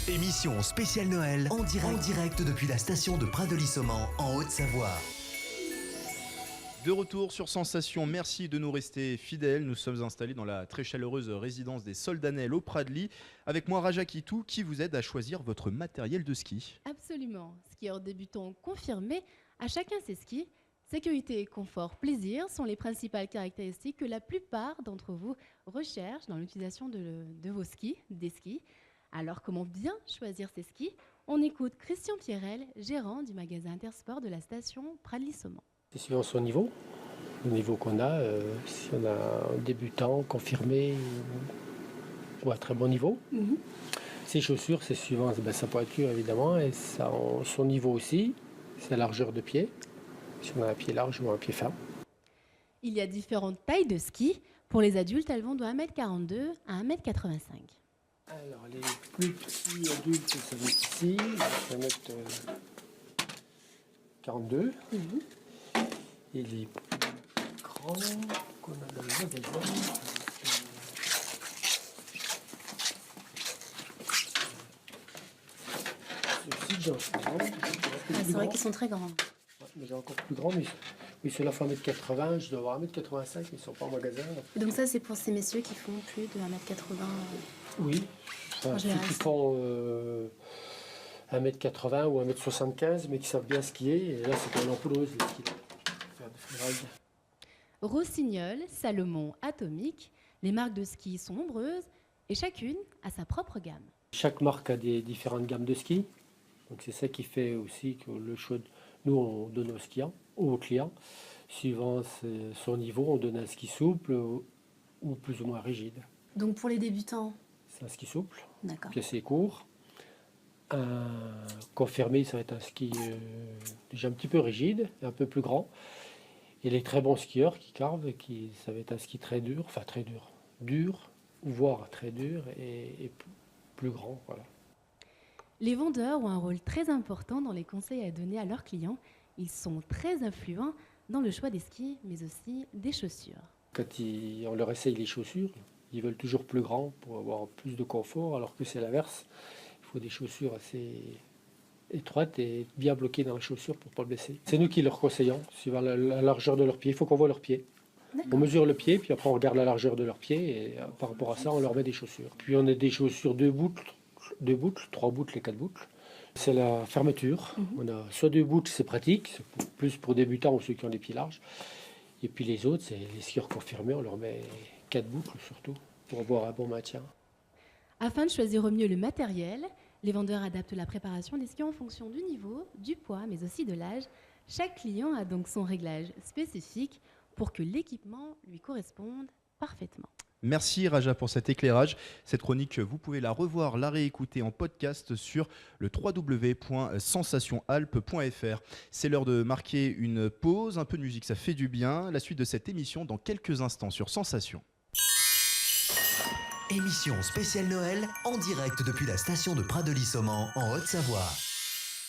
Émission spéciale Noël en direct depuis la station de Pradely-Saumon en Haute-Savoie. De retour sur Sensation, merci de nous rester fidèles. Nous sommes installés dans la très chaleureuse résidence des Soldanelles au Pradely. Avec moi Raja Kitou qui vous aide à choisir votre matériel de ski. Absolument. Skieurs débutants confirmés, à chacun ses skis. Sécurité, confort, plaisir sont les principales caractéristiques que la plupart d'entre vous recherchent dans l'utilisation de vos skis, des skis. Alors comment bien choisir ses skis? On écoute Christian Pierrel, gérant du magasin Intersport de la station Pradely-Saumon. C'est suivant son niveau, le niveau qu'on a. Si on a un débutant confirmé ou à très bon niveau. Ses chaussures, c'est suivant sa pointure évidemment et son niveau aussi, sa largeur de pied. Si on a un pied large ou un pied fin. Il y a différentes tailles de skis. Pour les adultes, elles vont de 1m42 à 1m85. Alors les plus petits adultes, ça va être ici, 1m42. Et les plus grands qu'on a dans le magasin, ceux-ci, j'en suis grand. C'est vrai qu'ils sont très grands. Ouais, mais j'ai encore plus grand, mais oui, ceux-là font 1m80, je dois avoir 1m85, mais ils ne sont pas en magasin. Et donc ça, c'est pour ces messieurs qui font plus de 1m80. Oui, enfin, ceux qui font 1m80 ou 1m75, mais qui savent bien skier, et là c'est pour l'ampoudreuse, les skis. Faire de freeride. Rossignol, Salomon, Atomique, les marques de ski sont nombreuses et chacune a sa propre gamme. Chaque marque a des différentes gammes de skis, donc c'est ça qui fait aussi que le choix, nous on donne aux clients, suivant son niveau, on donne un ski souple ou plus ou moins rigide. Donc pour les débutants, c'est un ski souple, d'accord. Puis assez court. Un confirmé, ça va être un ski déjà un petit peu rigide, un peu plus grand. Et les très bons skieurs qui carvent, ça va être un ski très dur, dur, voire très dur et plus grand. Voilà. Les vendeurs ont un rôle très important dans les conseils à donner à leurs clients. Ils sont très influents dans le choix des skis, mais aussi des chaussures. Quand on leur essaye les chaussures, ils veulent toujours plus grand pour avoir plus de confort, alors que c'est l'inverse. Il faut des chaussures assez étroites et bien bloquées dans la chaussure pour ne pas le blesser. C'est nous qui leur conseillons, suivant la largeur de leurs pieds. Il faut qu'on voit leurs pieds. On mesure le pied, puis après on regarde la largeur de leurs pieds, et par rapport à ça, on leur met des chaussures. Puis on a des chaussures 2 boucles, 3 boucles et 4 boucles. C'est la fermeture. On a soit 2 boucles, c'est pratique, c'est plus pour débutants ou ceux qui ont les pieds larges. Et puis les autres, c'est les skieurs confirmés, on leur met 4 boucles surtout, pour avoir un bon maintien. Afin de choisir au mieux le matériel, les vendeurs adaptent la préparation des skis en fonction du niveau, du poids, mais aussi de l'âge. Chaque client a donc son réglage spécifique pour que l'équipement lui corresponde parfaitement. Merci Raja pour cet éclairage. Cette chronique, vous pouvez la revoir, la réécouter en podcast sur le www.sensationalpes.fr. C'est l'heure de marquer une pause, un peu de musique, ça fait du bien. La suite de cette émission dans quelques instants sur Sensation. Émission spéciale Noël en direct depuis la station de Pradely-Saumon en Haute-Savoie.